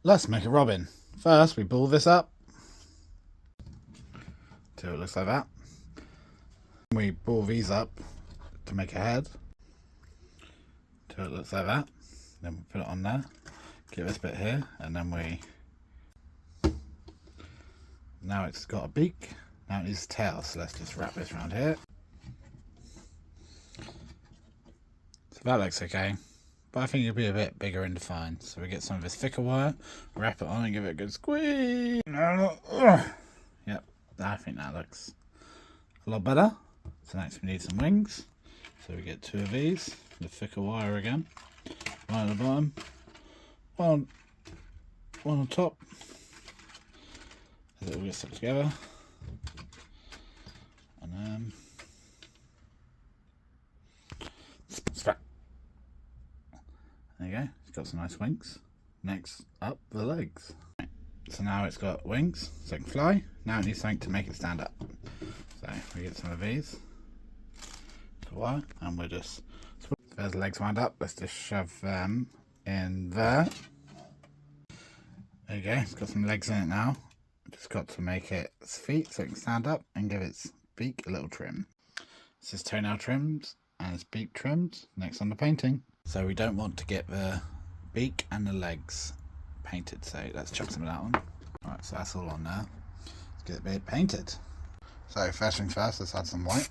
Let's make a robin. First, we ball this up till it looks like that. We ball these up to make a head till it looks like that. Then we put it on there, get this bit here, and then now it's got a beak. Now it needs a tail, so let's just wrap this around here. So that looks okay, but I think it'll be a bit bigger and defined. So we get some of this thicker wire, wrap it on and give it a good squeeze. Yep, I think that looks a lot better. So next we need some wings. So we get 2 of these, the thicker wire again. One at the bottom, one on top. As it all gets stuck together. And then strap. There you go, it's got some nice wings. Next up, the legs. Right. So now it's got wings, so it can fly. Now it needs something to make it stand up. So we get some of these. The wire, and we'll just, there's the legs wound up, let's just shove them in there. There you go, it's got some legs in it now. Just got to make its feet so it can stand up and give its beak a little trim. This is toenail trimmed and its beak trimmed. Next on the painting. So we don't want to get the beak and the legs painted, so let's chuck some of that on. Alright, so that's all on there. Let's get the bit painted. So first things first, let's add some white.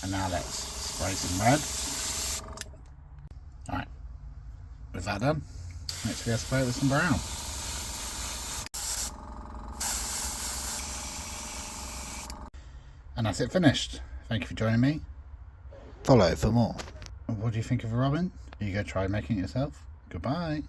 And now let's spray some red. Alright, with that done, next we have to spray it with some brown. And that's it finished. Thank you for joining me. Follow for more. What do you think of a robin? Are you going to try making it yourself? Goodbye.